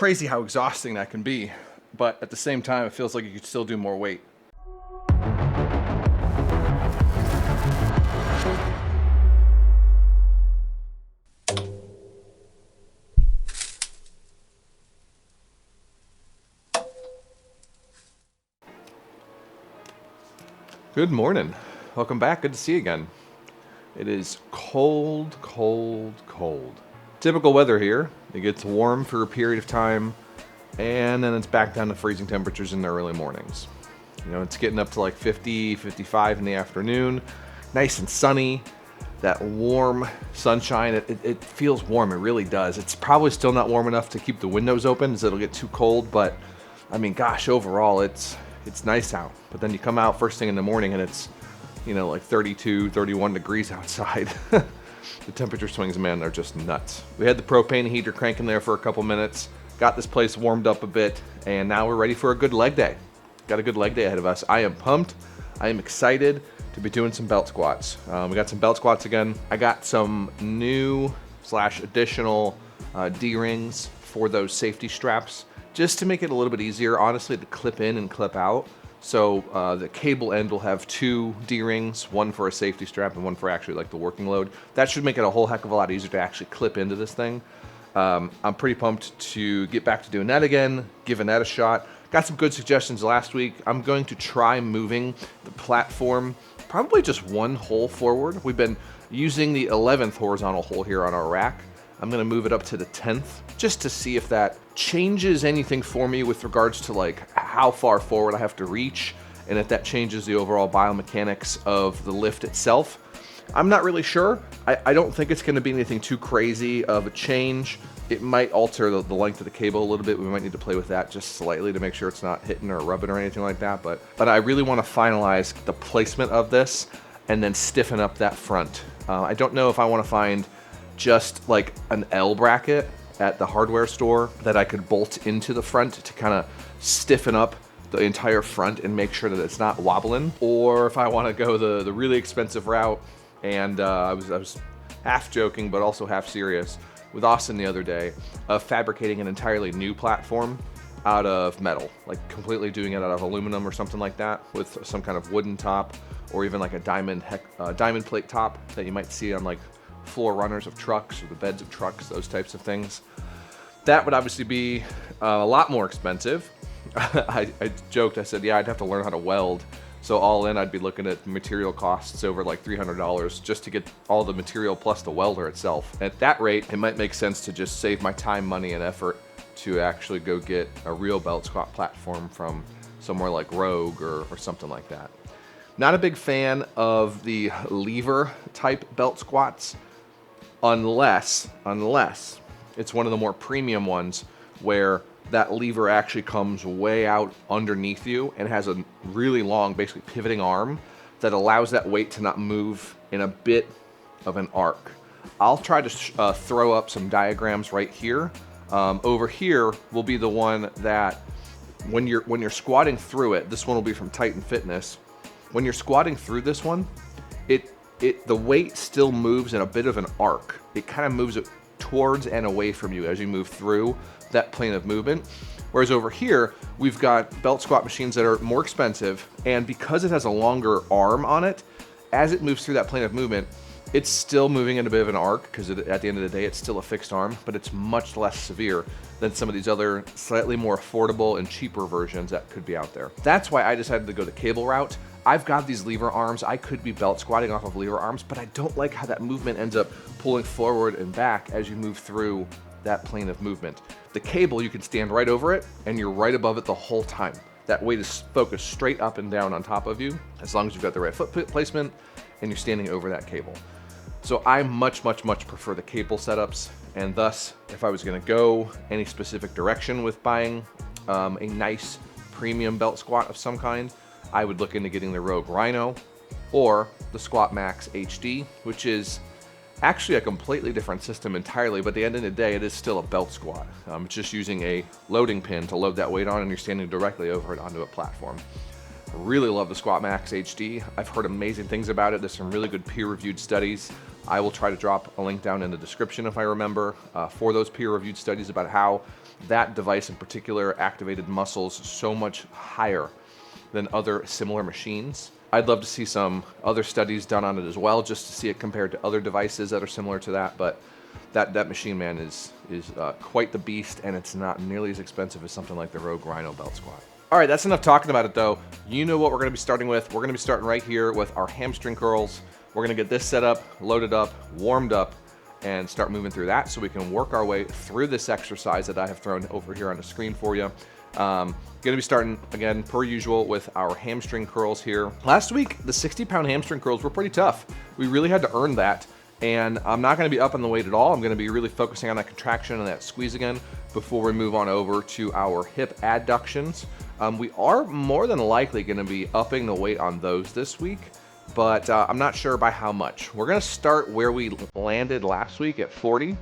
crazy how exhausting that can be, but at the same time, it feels like you could still do more weight. Good morning. Welcome back. Good to see you again. It is cold, cold, cold. Typical weather here. It gets warm for a period of time, and then it's back down to freezing temperatures in the early mornings. You know, it's getting up to like 50, 55 in the afternoon. Nice and sunny. That warm sunshine, it feels warm. It really does. It's probably still not warm enough to keep the windows open, as it'll get too cold, but I mean, gosh, overall, it's nice out. But then you come out first thing in the morning and it's, you know, like 32, 31 degrees outside. The temperature swings, man, they're just nuts. We had the propane heater cranking there for a couple minutes, got this place warmed up a bit, and now we're ready for a good leg day. Got a good leg day ahead of us. I am pumped. I am excited to be doing some belt squats. We got some belt squats again. I got some new / additional D-rings for those safety straps, just to make it a little bit easier, honestly, to clip in and clip out. So the cable end will have 2 D-rings, one for a safety strap and one for actually like the working load. That should make it a whole heck of a lot easier to actually clip into this thing. I'm pretty pumped to get back to doing that again, giving that a shot. Got some good suggestions last week. I'm going to try moving the platform probably just 1 hole forward. We've been using the 11th horizontal hole here on our rack. I'm gonna move it up to the 10th just to see if that changes anything for me with regards to like how far forward I have to reach, and if that changes the overall biomechanics of the lift itself. I'm not really sure. I don't think it's gonna be anything too crazy of a change. It might alter the length of the cable a little bit. We might need to play with that just slightly to make sure it's not hitting or rubbing or anything like that. But I really wanna finalize the placement of this and then stiffen up that front. I don't know if I wanna find just like an L bracket at the hardware store that I could bolt into the front to kind of stiffen up the entire front and make sure that it's not wobbling, or if I want to go the really expensive route. And I was half joking but also half serious with Austin the other day of fabricating an entirely new platform out of metal, like completely doing it out of aluminum or something like that, with some kind of wooden top or even like a diamond plate top that you might see on like floor runners of trucks or the beds of trucks, those types of things. That would obviously be a lot more expensive. I joked, I said, yeah, I'd have to learn how to weld. So all in, I'd be looking at material costs over like $300 just to get all the material plus the welder itself. At that rate, it might make sense to just save my time, money, and effort to actually go get a real belt squat platform from somewhere like Rogue or something like that. Not a big fan of the lever type belt squats, unless it's one of the more premium ones where that lever actually comes way out underneath you and has a really long, basically pivoting arm that allows that weight to not move in a bit of an arc. I'll try to throw up some diagrams right here. Over here will be the one that when you're squatting through it, this one will be from Titan Fitness. When you're squatting through this one, the weight still moves in a bit of an arc. It kind of moves it towards and away from you as you move through that plane of movement. Whereas over here, we've got belt squat machines that are more expensive, and because it has a longer arm on it, as it moves through that plane of movement, it's still moving in a bit of an arc, because at the end of the day, it's still a fixed arm, but it's much less severe than some of these other slightly more affordable and cheaper versions that could be out there. That's why I decided to go the cable route. I've got these lever arms. I could be belt squatting off of lever arms, but I don't like how that movement ends up pulling forward and back as you move through that plane of movement. The cable, you can stand right over it and you're right above it the whole time. That weight is focused straight up and down on top of you, as long as you've got the right foot placement and you're standing over that cable. So I much prefer the cable setups, and thus, if I was gonna go any specific direction with buying a nice premium belt squat of some kind, I would look into getting the Rogue Rhino or the Squat Max HD, which is actually a completely different system entirely, but at the end of the day, it is still a belt squat. It's just using a loading pin to load that weight on, and you're standing directly over it onto a platform. I really love the Squat Max HD. I've heard amazing things about it. There's some really good peer-reviewed studies. I will try to drop a link down in the description if I remember for those peer-reviewed studies about how that device in particular activated muscles so much higher than other similar machines. I'd love to see some other studies done on it as well, just to see it compared to other devices that are similar to that. But that machine, man, is quite the beast, and it's not nearly as expensive as something like the Rogue Rhino belt squat. All right, that's enough talking about it, though. You know what we're going to be starting with. We're going to be starting right here with our hamstring curls. We're going to get this set up, loaded up, warmed up, and start moving through that so we can work our way through this exercise that I have thrown over here on the screen for you. Going to be starting, again, per usual, with our hamstring curls here. Last week, the 60-pound hamstring curls were pretty tough. We really had to earn that, and I'm not going to be upping the weight at all. I'm going to be really focusing on that contraction and that squeeze again before we move on over to our hip adductions. We are more than likely going to be upping the weight on those this week, but I'm not sure by how much. We're going to start where we landed last week at 40,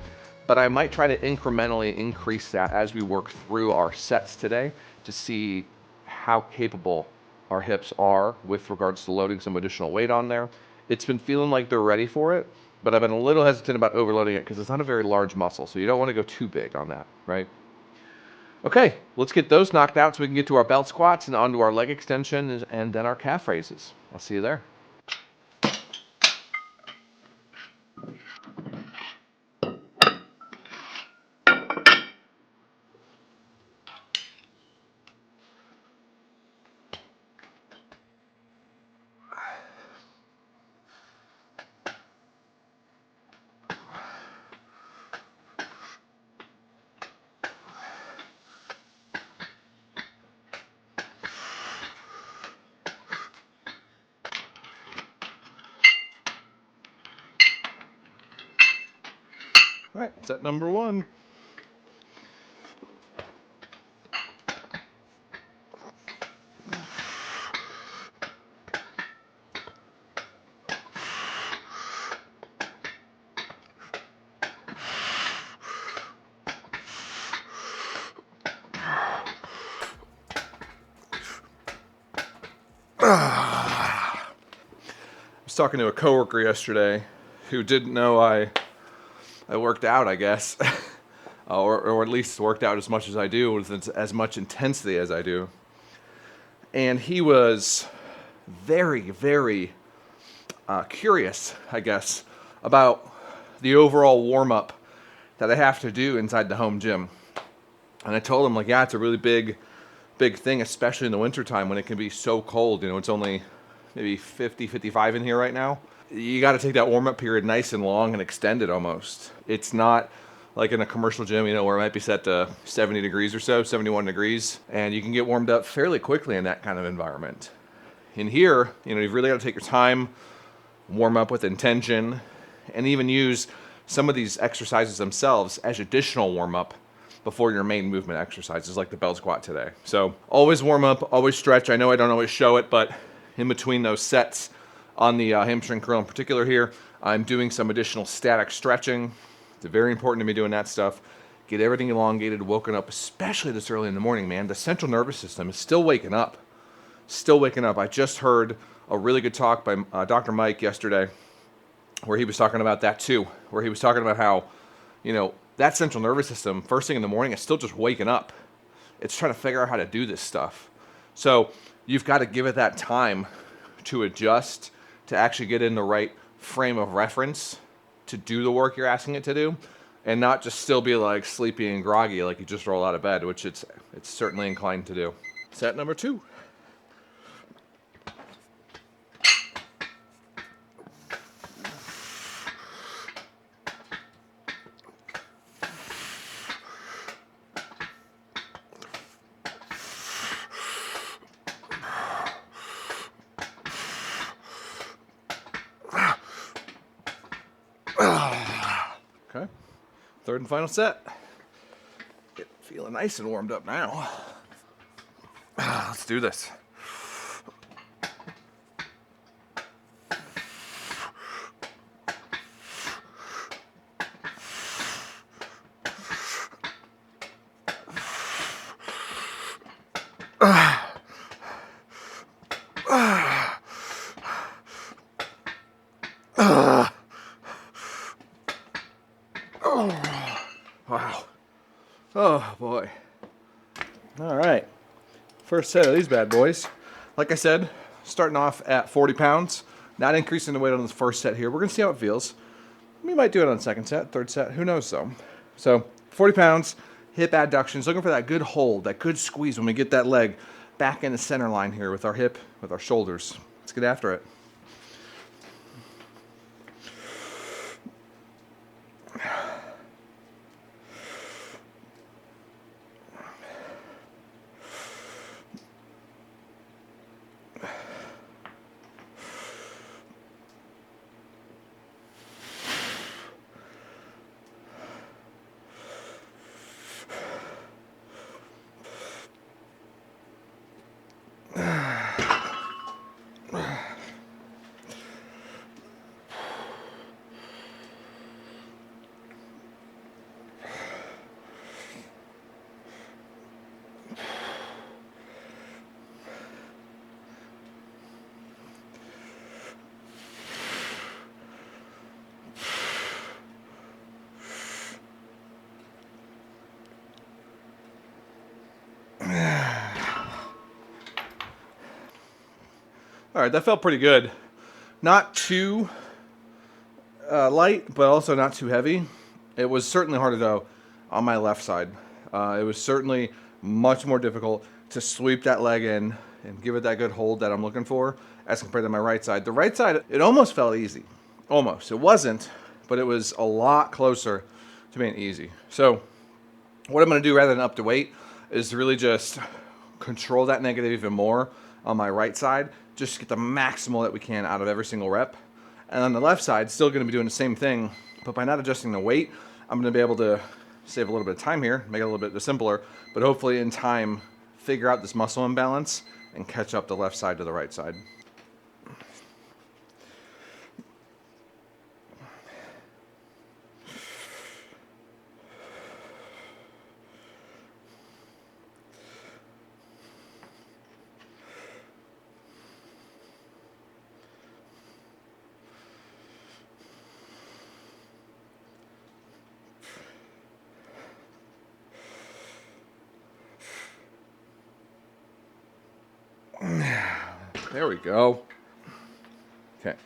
but I might try to incrementally increase that as we work through our sets today to see how capable our hips are with regards to loading some additional weight on there. It's been feeling like they're ready for it, but I've been a little hesitant about overloading it because it's not a very large muscle, so you don't want to go too big on that, right? Okay, let's get those knocked out so we can get to our belt squats and onto our leg extension and then our calf raises. I'll see you there. All right, set number one. I was talking to a coworker yesterday who didn't know I worked out, I guess, or at least worked out as much as I do, with as much intensity as I do. And he was very, very curious, I guess, about the overall warm-up that I have to do inside the home gym. And I told him, like, yeah, it's a really big thing, especially in the wintertime when it can be so cold. You know, it's only maybe 50, 55 in here right now. You got to take that warm-up period nice and long and extend it almost. It's not like in a commercial gym, you know, where it might be set to 70 degrees or so, 71 degrees, and you can get warmed up fairly quickly in that kind of environment. In here, you know, you've really got to take your time, warm up with intention, and even use some of these exercises themselves as additional warm-up before your main movement exercises like the belt squat today. So always warm up, always stretch. I know I don't always show it, but in between those sets on the hamstring curl in particular here, I'm doing some additional static stretching. It's very important to me doing that stuff. Get everything elongated, woken up, especially this early in the morning, man. The central nervous system is still waking up. Still waking up. I just heard a really good talk by Dr. Mike yesterday where he was talking about that too, where he was talking about how, you know, that central nervous system, first thing in the morning, is still just waking up. It's trying to figure out how to do this stuff. So you've got to give it that time to adjust, to actually get in the right frame of reference to do the work you're asking it to do, and not just still be like sleepy and groggy like you just roll out of bed, which it's certainly inclined to do. Set number two. Okay, third and final set. Feeling nice and warmed up now. Let's do this. Wow. Oh boy. All right, first set of these bad boys. Like I said, starting off at 40 pounds, not increasing the weight on the first set here. We're gonna see how it feels. We might do it on second set, third set, who knows though. So 40 pounds, hip adductions, looking for that good hold, that good squeeze when we get that leg back in the center line here with our hip, with our shoulders. Let's get after it. All right, that felt pretty good. Not too light, but also not too heavy. It was certainly harder though on my left side. It was certainly much more difficult to sweep that leg in and give it that good hold that I'm looking for as compared to my right side. The right side, it almost felt easy. Almost. It wasn't, but it was a lot closer to being easy. So what I'm going to do rather than up to weight is really just control that negative even more on my right side, just get the maximal that we can out of every single rep. And on the left side, still going to be doing the same thing, but by not adjusting the weight, I'm going to be able to save a little bit of time here, make it a little bit simpler, but hopefully in time, figure out this muscle imbalance and catch up the left side to the right side. There we go. Okay.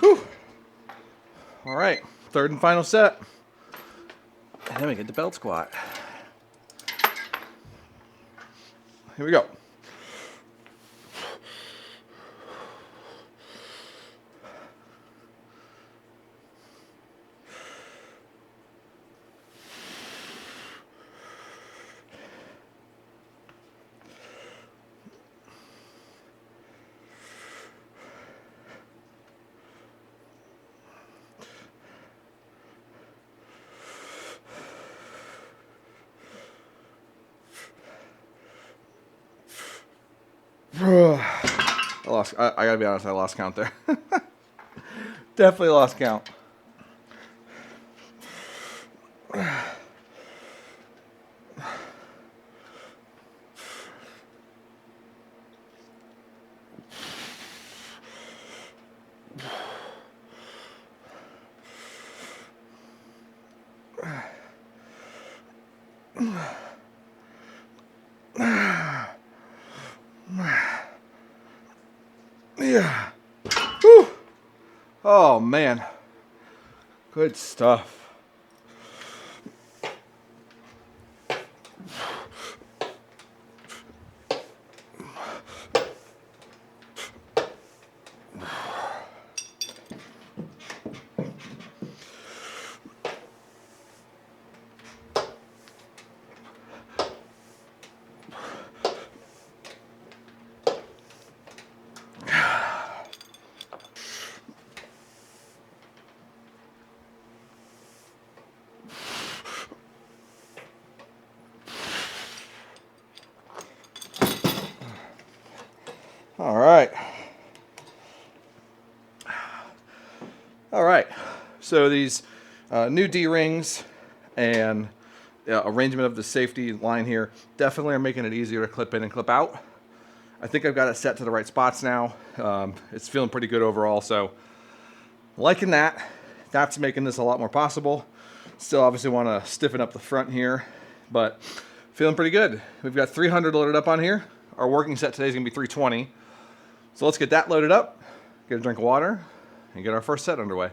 Whew. All right, third and final set. And then we get the belt squat. Here we go. I gotta be honest, I lost count there. Definitely lost count. Yeah. Whew. Oh man. Good stuff. All right. All right. So these new D-rings and arrangement of the safety line here definitely are making it easier to clip in and clip out. I think I've got it set to the right spots now. It's feeling pretty good overall, so liking that. That's making this a lot more possible. Still obviously want to stiffen up the front here, but feeling pretty good. We've got 300 loaded up on here. Our working set today is going to be 320. So let's get that loaded up, get a drink of water, and get our first set underway.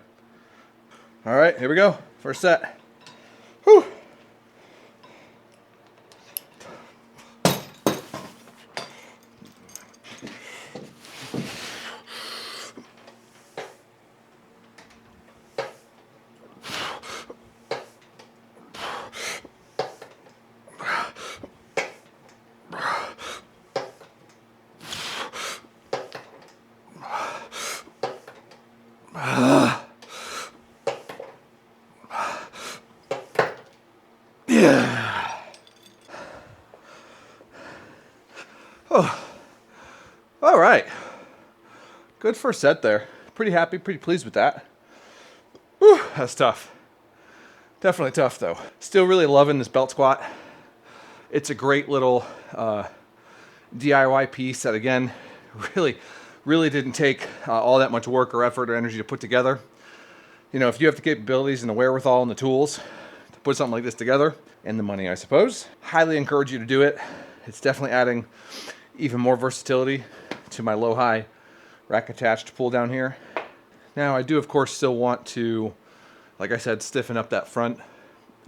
All right, here we go. First set. Whew. Yeah. Oh. All right. Good first set there. Pretty happy, pretty pleased with that. Whew, that's tough. Definitely tough though. Still really loving this belt squat. It's a great little DIY piece that again, really didn't take all that much work or effort or energy to put together. You know, if you have the capabilities and the wherewithal and the tools to put something like this together, and the money, I suppose, highly encourage you to do it. It's definitely adding even more versatility to my low-high rack attached pull down here. Now, I do, of course, still want to, like I said, stiffen up that front,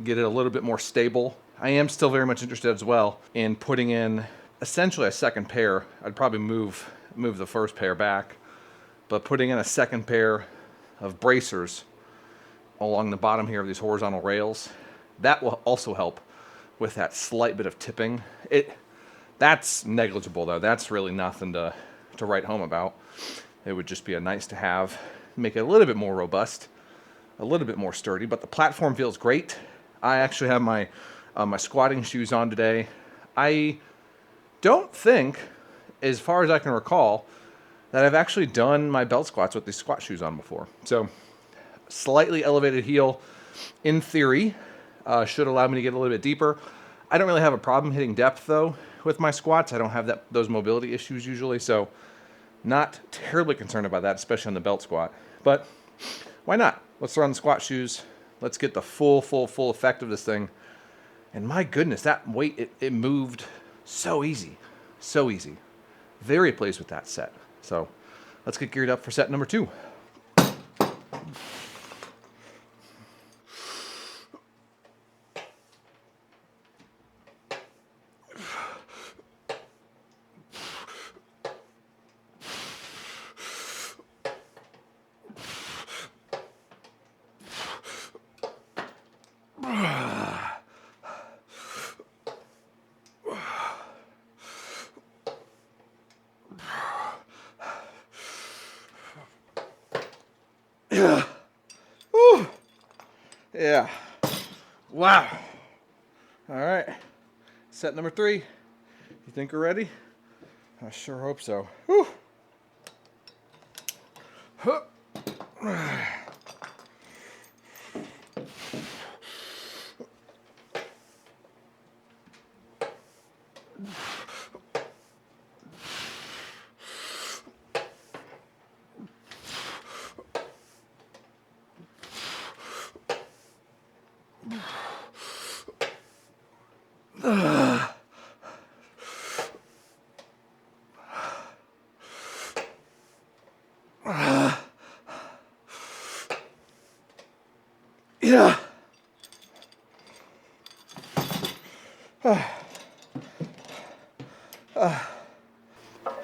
get it a little bit more stable. I am still very much interested as well in putting in essentially a second pair. I'd probably move the first pair back, but putting in a second pair of bracers along the bottom here of these horizontal rails, that will also help with that slight bit of tipping. That's negligible though. That's really nothing to write home about. It would just be a nice to have, make it a little bit more robust, a little bit more sturdy, but the platform feels great. I actually have my squatting shoes on today. I don't think, as far as I can recall, that I've actually done my belt squats with these squat shoes on before. So slightly elevated heel, in theory, should allow me to get a little bit deeper. I don't really have a problem hitting depth though with my squats. I don't have those mobility issues usually, so not terribly concerned about that, especially on the belt squat. But why not? Let's throw on the squat shoes. Let's get the full effect of this thing. And my goodness, that weight, it moved so easy. So easy. Very pleased with that set. So let's get geared up for set number 2. Yeah. Woo. Yeah. Wow. All right. Set number 3. You think we're ready? I sure hope so. Whew. Huh. Yeah.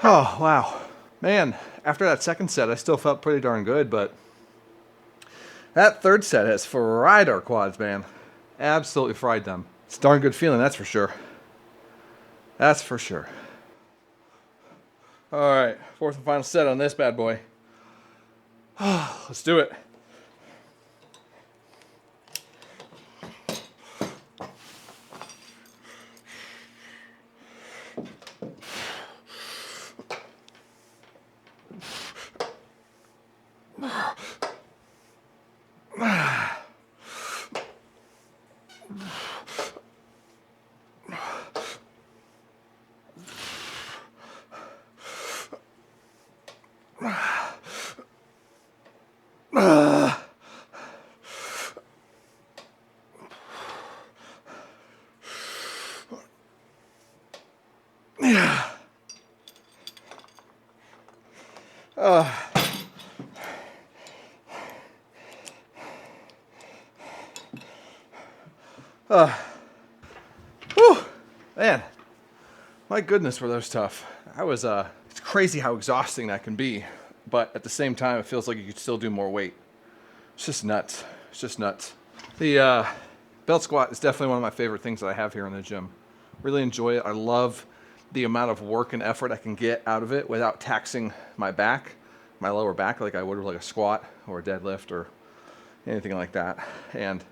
Oh, wow. Man, after that second set, I still felt pretty darn good, but that third set has fried our quads, man. Absolutely fried them. It's a darn good feeling, that's for sure. That's for sure. All right, fourth and final set on this bad boy. Let's do it. Whew, man, my goodness, were those tough. It's crazy how exhausting that can be, but at the same time, it feels like you could still do more weight. It's just nuts. It's just nuts. The belt squat is definitely one of my favorite things that I have here in the gym. Really enjoy it. I love the amount of work and effort I can get out of it without taxing my back, my lower back, like I would with like a squat or a deadlift or anything like that. And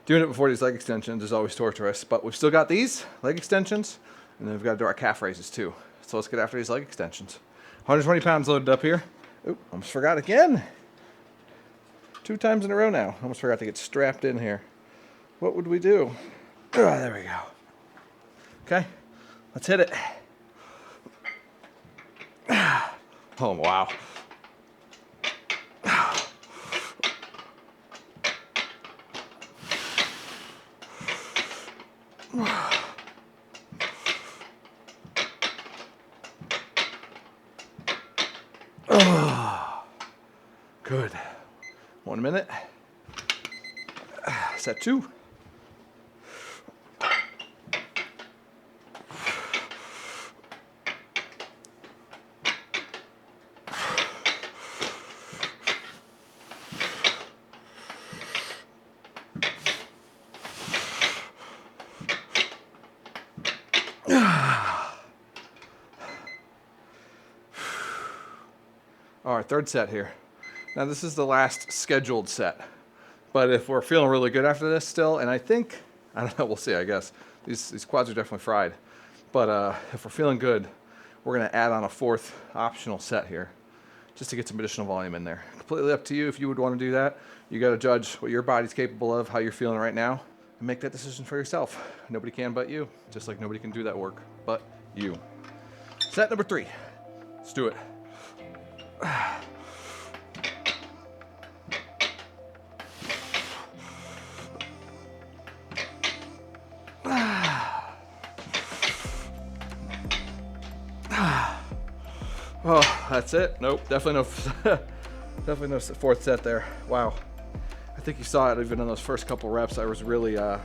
doing it before these leg extensions is always torturous, but we've still got these leg extensions, and then we've got to do our calf raises too. So let's get after these leg extensions. 120 pounds loaded up here. Oop, almost forgot again. 2 times in a row now. Almost forgot to get strapped in here. What would we do? Oh, there we go. Okay, let's hit it. Oh, wow. Oh, good. 1 minute. Set 2. All right, third set here. Now this is the last scheduled set, but if we're feeling really good after this still, and I don't know, we'll see, I guess. These quads are definitely fried, but if we're feeling good, we're gonna add on a 4th optional set here, just to get some additional volume in there. Completely up to you if you would wanna do that. You gotta judge what your body's capable of, how you're feeling right now, and make that decision for yourself. Nobody can but you, just like nobody can do that work but you. Set number 3, let's do it. Oh, that's it. Nope, definitely no, definitely no 4th set there. Wow, I think you saw it even in those first couple reps. I was really, I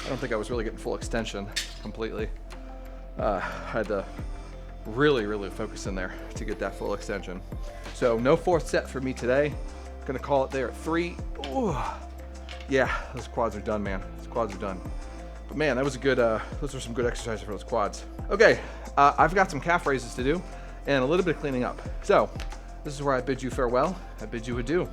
don't think I was really getting full extension completely. I had to really focus in there to get that full extension. So no 4th set for me today. Gonna call it there at 3. Ooh, yeah, those quads are done, man. Those quads are done. But man, that was a good. Those were some good exercises for those quads. Okay, I've got some calf raises to do and a little bit of cleaning up. So this is where I bid you farewell. I bid you adieu.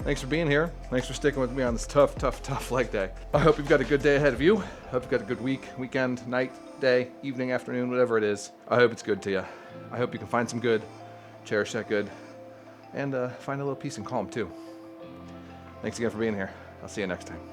Thanks for being here. Thanks for sticking with me on this tough leg day. I hope you've got a good day ahead of you. I hope you've got a good week, weekend, night, day, evening, afternoon, whatever it is. I hope it's good to you. I hope you can find some good, cherish that good, and find a little peace and calm too. Thanks again for being here. I'll see you next time.